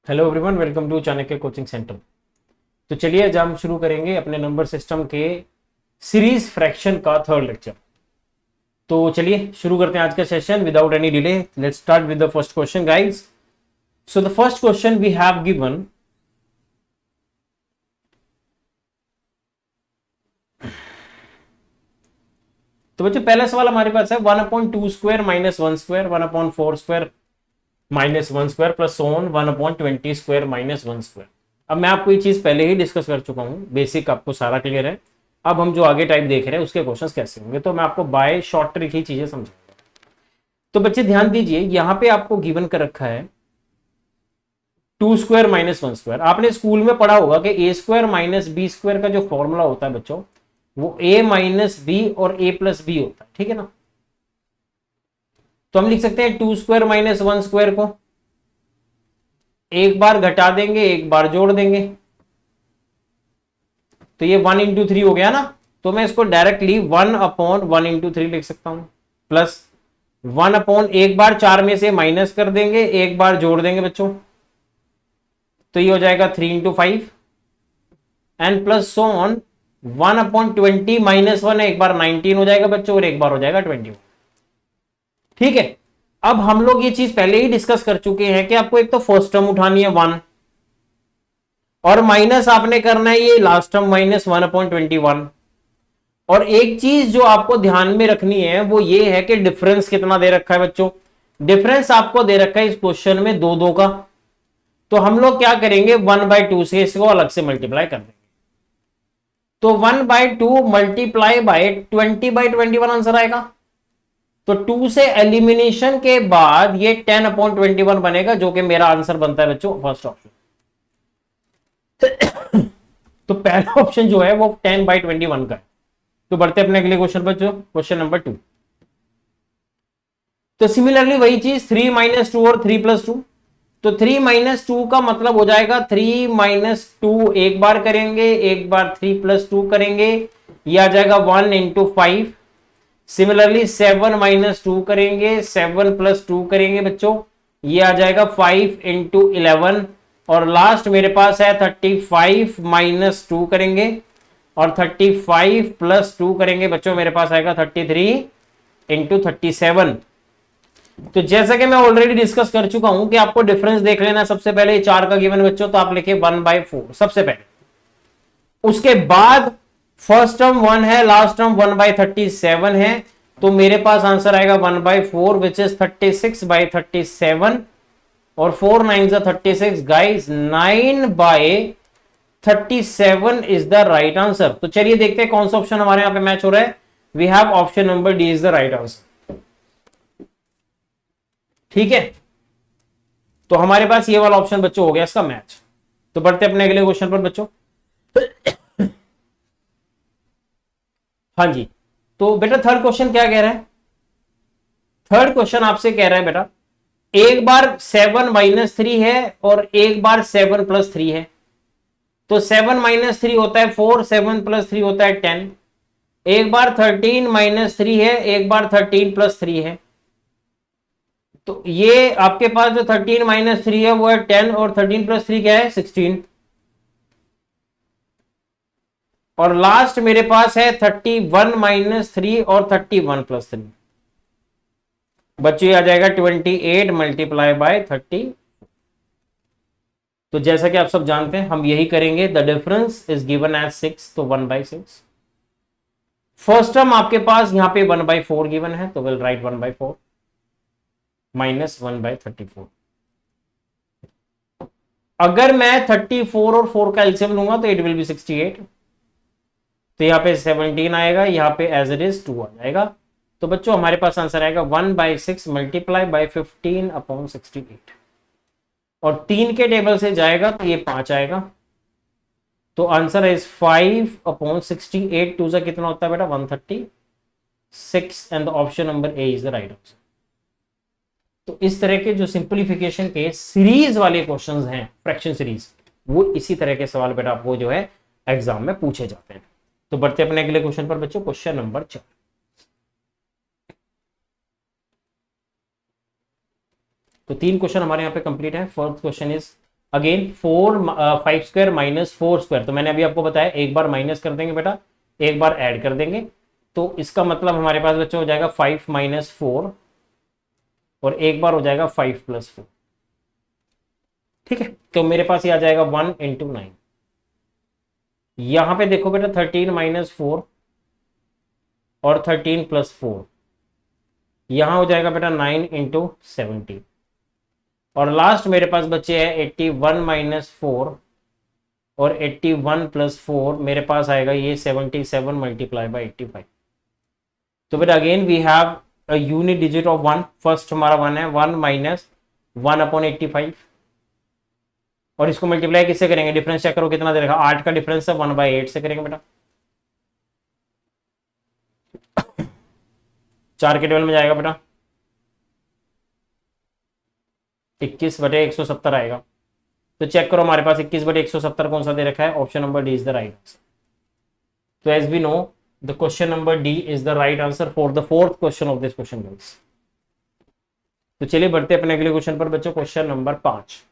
Hello everyone, welcome to Chanakya coaching centre. तो चलिए आज हम शुरू करेंगे अपने नंबर सिस्टम के सीरीज फ्रैक्शन का थर्ड लेक्चर। तो चलिए शुरू करते हैं आज का session without any delay. Let's start with the first question guys. So the first question we have given, तो बच्चों पहला सवाल हमारे पास है 1/2 square minus 1 square 1/4 square minus 1 square plus on 1/20 square minus 1 square. अब मैं आपको ये चीज पहले ही डिस्कस कर चुका हूं, बेसिक आपको सारा क्लियर है। अब हम जो आगे टाइप देख रहे हैं उसके क्वेश्चंस कैसे होंगे, तो मैं आपको बाय शॉर्ट ट्रिक ही चीजें समझाऊंगा। तो बच्चे ध्यान दीजिए, यहां पे आपको गिवन कर रखा है 2 स्क्वायर माइनस 1 स्क्वायर। आपने स्कूल में पढ़ा होगा कि ए स्क्वायर माइनस बी स्क्वायर का जो फॉर्मूला होता है बच्चों, वो ए माइनस बी और ए प्लस बी होता है, ठीक है ना। तो हम लिख सकते हैं 2 स्क्वायर माइनस 1 स्क्वायर को एक बार घटा देंगे, एक बार जोड़ देंगे, तो ये 1/3 हो गया ना। तो मैं इसको डायरेक्टली 1/1/3 लिख सकता हूं, प्लस 1 एक बार 4 में से माइनस कर देंगे, एक बार जोड़ देंगे बच्चों, तो ये हो जाएगा 3/5 एंड प्लस ऑन 1/20 माइनस 1 एक बार 19 हो जाएगा बच्चों, और एक बार हो जाएगा 21। ठीक है। अब हम लोग ये चीज पहले ही डिस्कस कर चुके हैं कि आपको एक तो फर्स्ट टर्म उठानी है 1, और माइनस आपने करना है ये लास्ट टर्म माइनस 1/21। और एक चीज जो आपको ध्यान में रखनी है वो ये है कि डिफरेंस कितना दे रखा है बच्चों। डिफरेंस आपको दे रखा है इस क्वेश्चन में 2 का। तो हम लोग क्या करेंगे, 1/2 से इसको अलग से मल्टीप्लाई कर देंगे। तो 1/2 मल्टीप्लाई बाय 20/21 आंसर आएगा। तो 2 से एलिमिनेशन के बाद ये 10/21 बनेगा, जो कि मेरा आंसर बनता है बच्चों फर्स्ट ऑप्शन। तो पहला ऑप्शन जो है वो 10/21 का है। तो बढ़ते अपने अगले क्वेश्चन पर, जो क्वेश्चन नंबर 2। तो सिमिलरली वही चीज 3 - 2 और 3+2। तो 3 - 2 का मतलब हो जाएगा 3 - 2 एक बार करेंगे, एक बार 3+2 करेंगे, यह आ जाएगा 1/5। सिमिलरली 7 - 2 करेंगे, 7+2 करेंगे बच्चों, ये आ जाएगा 5 × 11। और लास्ट मेरे पास है 35 - 2 करेंगे, और 35+2 करेंगे बच्चों, मेरे पास आएगा 33 × 37। तो जैसा कि मैं ऑलरेडी डिस्कस कर चुका हूं कि आपको डिफरेंस देख लेना। सबसे पहले 4 का गिवन बच्चों, तो आप लिखे 1/4 सबसे पहले। उसके बाद फर्स्ट टर्म 1 है, लास्ट टर्म 1/37 है, तो मेरे पास आंसर आएगा 1/4 विच इज 36/37। और 4 9 36 guys, 9/37 is the right answer. तो चलिए देखते हैं कौन सा ऑप्शन हमारे यहां पे मैच हो रहा है। We have option number D is the right answer. ठीक है, तो हमारे पास ये वाला ऑप्शन बच्चों हो गया इसका मैच। तो बढ़ते अपने अगले क्वेश्चन पर बच्चों। हाँ जी, तो बेटा थर्ड क्वेश्चन क्या कह रहा है। थर्ड क्वेश्चन आपसे कह रहा है बेटा, एक बार 7 - 3 है और एक बार 7+3 है। तो 7 - 3 होता है 4, 7+3 होता है 10। एक बार 13 - 3 है, एक बार 13+3 है। तो ये आपके पास जो 13 - 3 है वो है 10, और 13+3 क्या है 16। और लास्ट मेरे पास है 31 - 3 और 31+3। बच्चों आ जाएगा 28 मल्टीप्लाई बाय 30। तो जैसा कि आप सब जानते हैं हम यही करेंगे। The difference is given as 6, तो 1/6। फर्स्ट टर्म आपके पास यहां पे 1/4 गिवन है, तो विल राइट 1/4 माइनस 1/34। अगर मैं 34 और 4 का एलसीएम लूंगा तो इट विल बी 68। तो यहां पे 17 आएगा, यहां पे एज इट इज 2 आ जाएगा। तो बच्चों हमारे पास आंसर आएगा 1/6 मल्टीप्लाई बाय 15/68। और 3 के टेबल से जाएगा तो ये 5 आएगा। तो आंसर इज 5/68। 2 से कितना होता है बेटा 136, and option number A is the right answer. तो इस तरह के जो सिंप्लीफिकेशन के सीरीज वाले क्वेश्चंस हैं, फ्रैक्शन सीरीज, वो इसी तरह के सवाल बेटा आपको जो है एग्जाम में पूछे जाते हैं। तो बढ़ते अपने अगले क्वेश्चन पर बच्चों, क्वेश्चन नंबर 4। तो 3 क्वेश्चन हमारे यहां पे कंप्लीट है। First question is again 5 square minus 4 square, तो मैंने अभी आपको बताया एक बार माइनस कर देंगे बेटा, एक बार ऐड कर देंगे, तो इसका मतलब हमारे पास बच्चों हो जाएगा 5 माइनस 4 और एक बार हो जाएगा 5 प्लस 4। ठीक है, तो मेरे पास ये आ जाएगा 1 इंटू 9। यहां पे देखो बेटा 13 माइनस 4 और 13 प्लस 4, यहां हो जाएगा बेटा 9 इंटू 17। और लास्ट मेरे पास बचे है 81 माइनस 4 और 81 प्लस 4, मेरे पास आएगा ये 77 मल्टीप्लाई बाई 85। तो बेटा again we have a unit digit of 1, first हमारा 1 है, 1 माइनस 1 अपॉन 85, और इसको मल्टीप्लाई किससे करेंगे, डिफरेंस चेक करो कितना दे रखा, 8 का डिफरेंस है, 1/8 से करेंगे बेटा। 4 के टेबल में जाएगा बेटा 21/170 आएगा। तो चेक करो हमारे पास 21/170 कौन सा दे रखा है, option number D is the right answer. तो as we know the question number D is the right answer for the fourth question of this question girls. तो चलिए बढ़ते अपने अगले क्वेश्चन पर बच्चों, क्वेश्चन नंबर 5।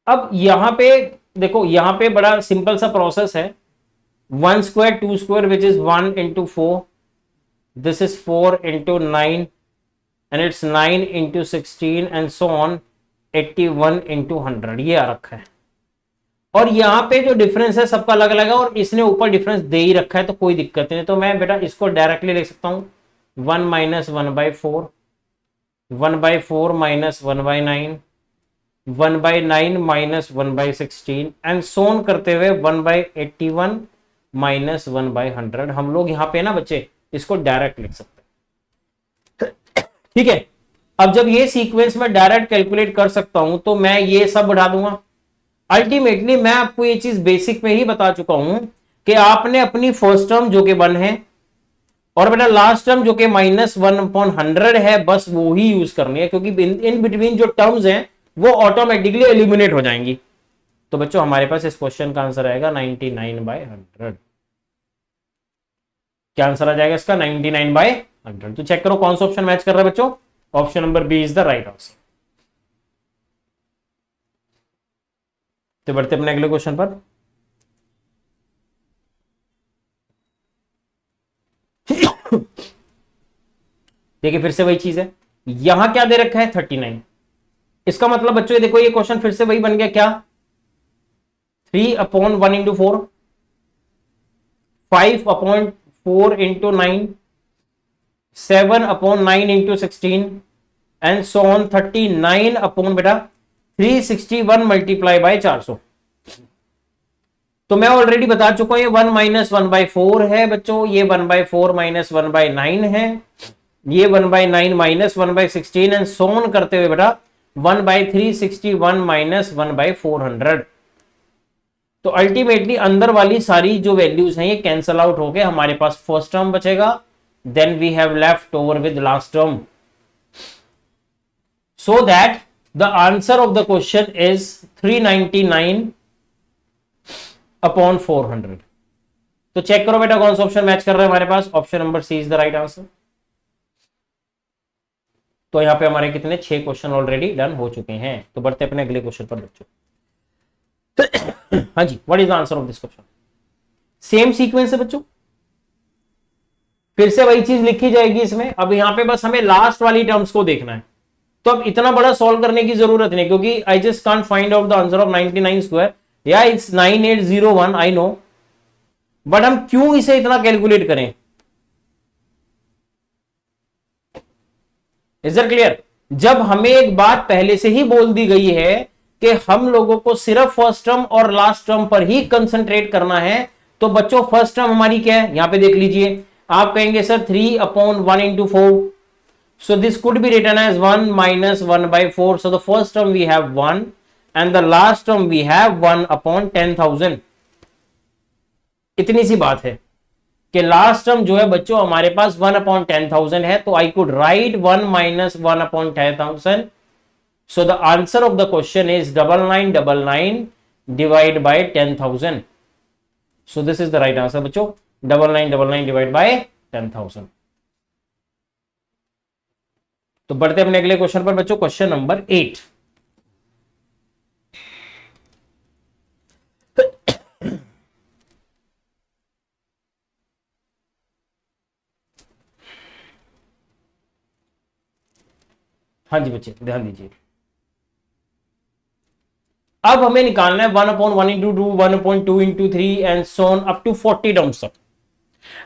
अब यहां पे देखो, यहां पे बड़ा सिंपल सा प्रोसेस है, 1 square 2 square which is 1 into 4, this is 4 into 9 and it's 9 into 16 and so on 81 into 100, ये आ रखा है। और यहां पे जो डिफरेंस है सबका अलग अलग है, और इसने ऊपर डिफरेंस दे ही रखा है तो कोई दिक्कत नहीं। तो मैं बेटा इसको डायरेक्टली लिख सकता हूं 1 माइनस 1/4, 1/4 माइनस 1/9, 1/9 माइनस 1/16 एंड सोन करते हुए 1/81 माइनस 1/100। हम लोग यहाँ पे ना बच्चे इसको डायरेक्ट लिख सकते हैं। ठीक है, अब जब ये सीक्वेंस में डायरेक्ट कैलकुलेट कर सकता हूं तो मैं ये सब बढ़ा दूंगा। अल्टीमेटली मैं आपको ये चीज बेसिक में ही बता चुका हूं कि आपने अपनी फर्स्ट टर्म जो कि 1 है और बेटा लास्ट टर्म जो कि -1/100 है, बस वो ही यूज करनी है, क्योंकि इन बिटवीन जो टर्म्स हैं वो ऑटोमेटिकली एलिमिनेट हो जाएंगी। तो बच्चों हमारे पास इस क्वेश्चन का आंसर आएगा 99/100। क्या आंसर आ जाएगा इसका, 99/100। तो चेक करो कौन सा ऑप्शन मैच कर रहा है बच्चों, option number B is the right answer. तो बढ़ते अपने अगले क्वेश्चन पर। देखिए फिर से वही चीज है, यहां क्या दे रखा है 39। इसका मतलब बच्चों ये देखो, ये क्वेश्चन फिर से वही बन गया, क्या 3/1 into 4, 5/4 into 9, 7/9 into 16 and so on 39 upon बेटा 361 मल्टीप्लाई बाय 400। तो मैं ऑलरेडी बता चुका हूं ये 1 माइनस 1/4 है बच्चों, ये 1/4 माइनस 1/9 है, ये 1/9 माइनस 1/16 एंड सो ऑन करते हुए बेटा 1/361 माइनस 1/400। तो अल्टीमेटली अंदर वाली सारी जो वैल्यूज हैं ये कैंसल आउट हो गए, हमारे पास फर्स्ट टर्म बचेगा, then we have left over with last term, so that the answer of the question is 399/400। तो चेक करो बेटा कौन सा ऑप्शन मैच कर रहा है हमारे पास, option number C is the right answer. तो यहां पे हमारे कितने 6 क्वेश्चन ऑलरेडी डन हो चुके हैं। तो बढ़ते अपने अगले क्वेश्चन पर बच्चों। हाँ जी, what is the answer of this question. Same sequence है बच्चों, फिर से वही चीज लिखी जाएगी इसमें। अब यहां पे बस हमें लास्ट वाली टर्म्स को देखना है, तो अब इतना बड़ा सॉल्व करने की जरूरत नहीं, क्योंकि I just can't find out the answer of 99 square, या इट्स 9801 आई नो, बट हम क्यों इसे इतना कैलकुलेट करें। Is that clear. जब हमें एक बात पहले से ही बोल दी गई है कि हम लोगों को सिर्फ फर्स्ट टर्म और लास्ट टर्म पर ही कंसंट्रेट करना है, तो बच्चों फर्स्ट टर्म हमारी क्या है, यहां पे देख लीजिए। आप कहेंगे sir 3/1 into 4, so this could be written as 1 minus 1/4, so the first term we have 1 and the last term we have 1/10,000। इतनी सी बात है कि लास्ट टर्म जो है बच्चों हमारे पास 1/10,000 है, तो I could write 1 minus 1/10,000। So the answer of the question is 9999 divided by 10,000। So this is the right answer बच्चों, 9999 divided by 10,000। तो बढ़ते अपने अगले क्वेश्चन पर बच्चों, क्वेश्चन नंबर 8। हाँ जी बच्चे ध्यान दीजिए। अब हमें निकालना है 1/1 into 2, 1/2 into 3 and so on up to 40 terms तक।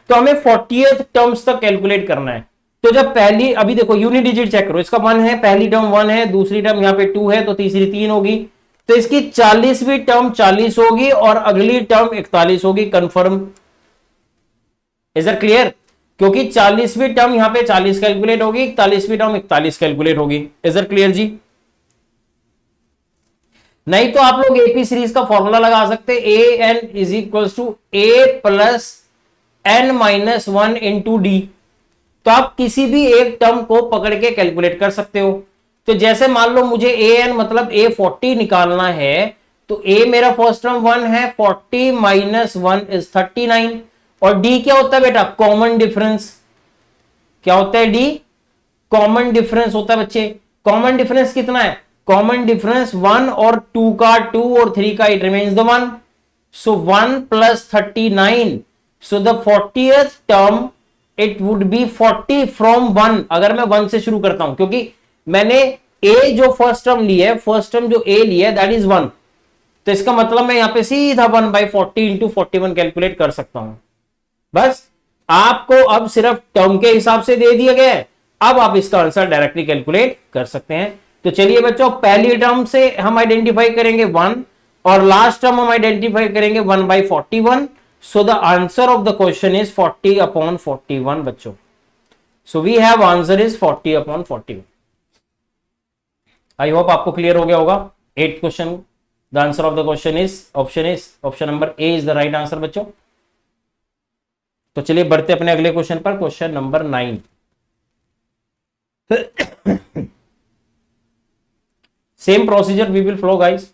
तो हमें 40th टर्म्स तक कैलकुलेट करना है। तो जब पहली, अभी देखो यूनिट डिजिट चेक करो, इसका 1 है, पहली टर्म 1 है, दूसरी टर्म यहां पे 2 है, तो तीसरी 3 होगी, तो इसकी 40वीं टर्म 40 होगी और अगली टर्म 41 होगी। कंफर्म? Is it clear? क्योंकि 40वीं टर्म यहां पे 40 कैलकुलेट होगी, 41वीं टर्म 41 कैलकुलेट होगी। इज इट क्लियर जी? नहीं तो आप लोग एपी सीरीज का फॉर्मूला लगा सकते, A N is equal to A plus N minus 1 into D. तो आप किसी भी एक टर्म को पकड़ के कैलकुलेट कर सकते हो। तो जैसे मान लो मुझे ए एन मतलब ए 40 निकालना है, तो ए मेरा फर्स्ट टर्म 1 है, 40 माइनस 1 इज 39। और डी क्या होता है बेटा? Common difference. क्या होता है डी? कॉमन डिफरेंस होता है बच्चे। कॉमन डिफरेंस कितना है? कॉमन डिफरेंस 1 और 2 का 2 और 3 का, it remains the 1। So 1 plus 39, so the 40th term it would be 40 from 1। अगर मैं 1 से शुरू करता हूं, क्योंकि मैंने ए जो फर्स्ट टर्म ली है, फर्स्ट टर्म जो ए ली है दैट इज 1, तो इसका मतलब मैं यहां पे सीधा 1/40 इंटू 41 कैलकुलेट कर सकता हूं। बस आपको अब सिर्फ टर्म के हिसाब से दे दिया गया है, अब आप इसका आंसर डायरेक्टली कैलकुलेट कर सकते हैं। तो चलिए बच्चों, पहली टर्म से हम आइडेंटिफाई करेंगे 1 और लास्ट टर्म हम आइडेंटिफाई करेंगे 1/41। So the answer of the question is 40/41 बच्चों। So we have answer is 40/41। I hope आपको क्लियर हो गया होगा। 8th question, the answer of the question is option number A is the right answer बच्चों। तो चलिए बढ़ते अपने अगले क्वेश्चन पर, question number 9। Same procedure we will flow guys.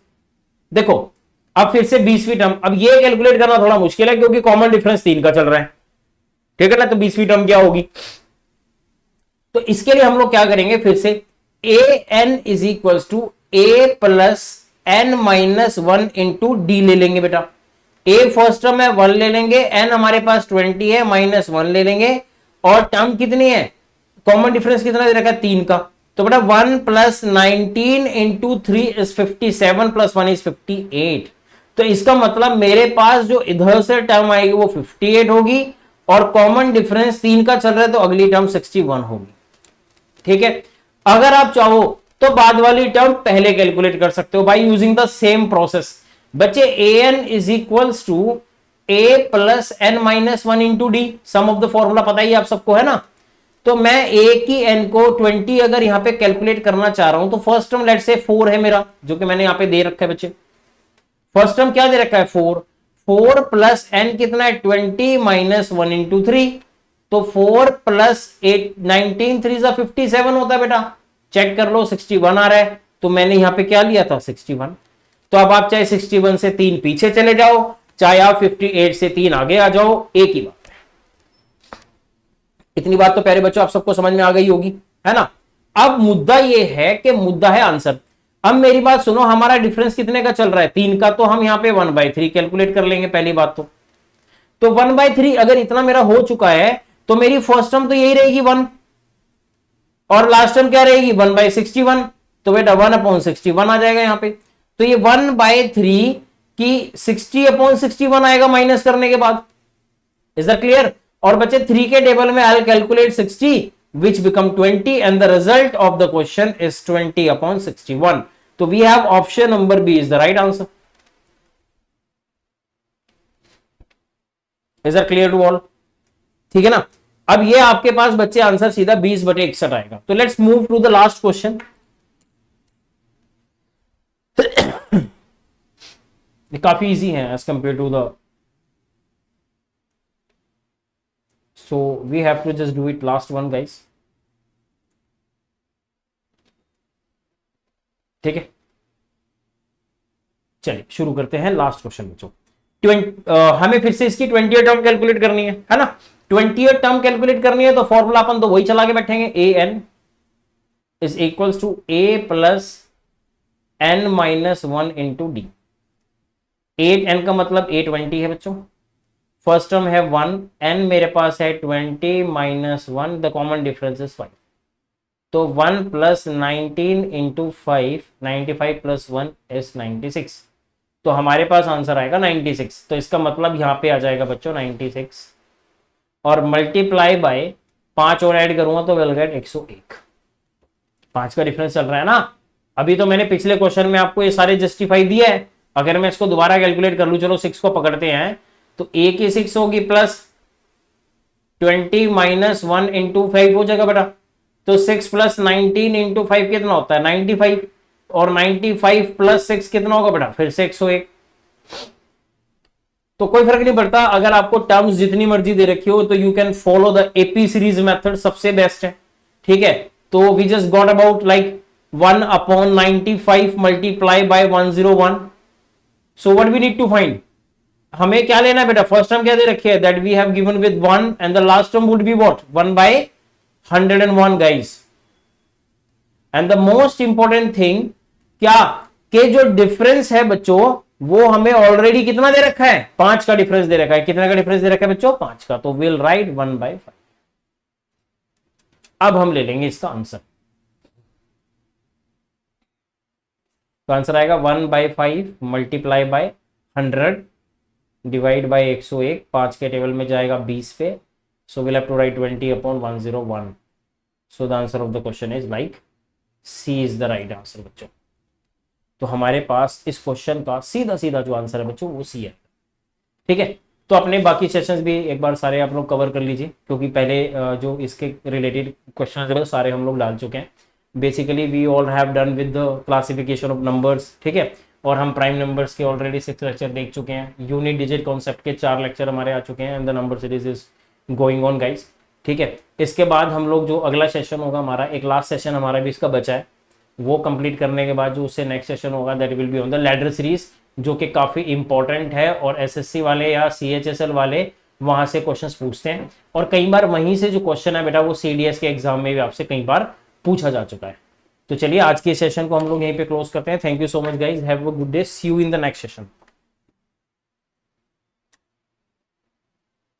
देखो अब फिर से 20वीं टर्म, अब ये कैलकुलेट करना थोड़ा मुश्किल है क्योंकि कॉमन डिफरेंस 3 का चल रहा है, ठीक है ना। तो 20वीं टर्म क्या होगी? तो इसके लिए हम लोग क्या करेंगे, फिर से A N is equal to A plus N minus 1 into D ले लेंगे बेटा। ए फर्स्ट टर्म है 1 ले लेंगे, एन हमारे पास 20 है, माइनस 1 ले लेंगे, और टर्म कितनी है? कॉमन डिफरेंस कितना दे रखा है? 3 का। तो बेटा 1 plus 19 into 3 is 57 plus 1 is 58। तो इसका मतलब मेरे पास जो इधर से टर्म आएगी वो 58 होगी, और कॉमन डिफरेंस 3 का चल रहा है तो अगली टर्म 61 होगी, ठीक है। अगर आप चाहो तो बाद वाली टर्म पहले कैलकुलेट कर सकते हो by using the same process. बच्चे A N is equals to A plus N minus 1 into D, sum of the formula पता ही आप सबको है ना। तो मैं ए की एन को 20 अगर यहां पे कैलकुलेट करना चाह रहा हूं, तो फर्स्ट टर्म लेट से 4 है मेरा, जो कि मैंने यहां पे दे रखा है बच्चे। फर्स्ट टर्म क्या दे रखा है? 4 प्लस एन कितना है? 20 माइनस 1 इंटू 3। तो 4 प्लस 8 19 3 57 होता है बेटा। चेक कर लो 61 आ रहा है, तो मैंने यहां पे क्या लिया था? 61। तो अब आप चाहे 61 से 3 पीछे चले जाओ, चाहे आप 58 से 3 आगे आ जाओ, एक ही बात है। इतनी बात तो प्यारे बच्चों आप सबको समझ में आ गई होगी, है ना। अब मुद्दा ये है कि मुद्दा है आंसर। अब मेरी बात सुनो, हमारा डिफरेंस कितने का चल रहा है? 3 का। तो हम यहां पे 1/3 कैलकुलेट कर लेंगे पहली बात तो 1/3 अगर इतना मेरा हो चुका है, तो मेरी फर्स्ट टर्म तो यही रहेगी 1, और लास्ट टर्म क्या रहेगी? 1/61। तो बेटा 1/61 आ जाएगा यहां पे। तो ये 1/3 की 60/61 आएगा माइनस करने के बाद। Is that clear? और बच्चे 3 के टेबल में I calculate 60 which become 20 and the result of the question is 20/61. तो we have option number B is the right answer. Is that clear to all? ठीक है ना। अब ये आपके पास बच्चे आंसर सीधा 20/61 आएगा। तो let's move to the last question. काफी इजी है as compare to the, so we have to just do it last one guys, ठीक है। चलिए शुरू करते हैं लास्ट क्वेश्चन बच्चों। हमें फिर से इसकी 20th टर्म कैलकुलेट करनी है ना। 20th टर्म कैलकुलेट करनी है तो फॉर्मूला अपन तो वही चला के बैठेंगे, A N is equals to A plus N minus one into D. 8n का मतलब 820 है बच्चों। फर्स्ट टर्म है 1, n मेरे पास है 20 minus 1, the common difference is 5। तो 1 प्लस 19 इंटू 5, 95 प्लस 1 इज 96। तो हमारे पास आंसर आएगा 96। तो इसका मतलब यहां पे आ जाएगा बच्चों 96 और मल्टीप्लाई बाय 5 और ऐड करूंगा तो विल गेट 101। 5 का डिफरेंस चल रहा है ना। अभी तो मैंने पिछले क्वेश्चन में आपको ये सारे जस्टिफाई दिया है। अगर मैं इसको दोबारा कैलकुलेट कर लूं, चलो 6 को पकड़ते हैं, तो ए की 6 होगी प्लस 20 माइनस 1 इंटू 5 हो जाएगा बेटा। तो 6 प्लस 19 इंटू 5 कितना होता है 95, और 95 प्लस 6 कितना होगा बेटा, फिर से 101। तो कोई फर्क नहीं पड़ता, अगर आपको टर्म्स जितनी मर्जी दे रखी हो तो you can follow the AP series method, सबसे बेस्ट है। ठीक है, तो we just got about like 1 upon 95 multiply by 101। So what we need to find, हमें क्या लेना है बेटा, फर्स्ट टर्म क्या दे रखी है, that we have given with 1 and the last term would be what 1 by 101 guys. And the most important thing क्या, के जो डिफरेंस है बच्चों वो हमें ऑलरेडी कितना दे रखा है, 5 का डिफरेंस दे रखा है। कितना का डिफरेंस दे रखा है बच्चों, 5 का। तो विल राइट 1 बाय 5। अब हम ले लेंगे इसका आंसर। तो आंसर आएगा 1 by 5 multiply by 100 divide by 101। 5 के टेबल में जाएगा 20 पे। So will have to write 20 upon 101। So the answer of the question is like C is the right answer बच्चों। तो हमारे पास इस क्वेश्चन का सीधा सीधा जो आंसर है बच्चों वो सी है। ठीक है, तो अपने बाकी सेशंस भी एक बार सारे आप लोग कवर कर लीजिए, क्योंकि पहले जो इसके रिलेटेड क्वेश्चन है सारे हम लोग डाल चुके हैं। Basically we all have done with the classification of numbers. ठीक है, और हम प्राइम नंबर्स के ऑलरेडी 6 लेक्चर देख चुके हैं। यूनिट डिजिट कॉन्सेप्ट के 4 लेक्चर हमारे आ चुके हैं and the number series is going on guys. ठीक है, इसके बाद हम लोग जो अगला सेशन होगा हमारा, एक लास्ट सेशन हमारा भी इसका बचा है, वो कंप्लीट करने के बाद जो उससे नेक्स्ट सेशन होगा that will be on the ladder series, जो कि काफ़ी इंपॉर्टेंट है और एसएससी वाले या सीएचएसएल वाले वहां से क्वेश्चंस पूछते हैं। और कई बार वहीं से जो क्वेश्चन है बेटा वो सीडीएस के एग्जाम में भी आपसे कई बार पूछा जा चुका है। तो चलिए आज के सेशन को हम लोग यहीं पे क्लोज करते हैं। Thank you so much guys, have a good day, see you in the next session.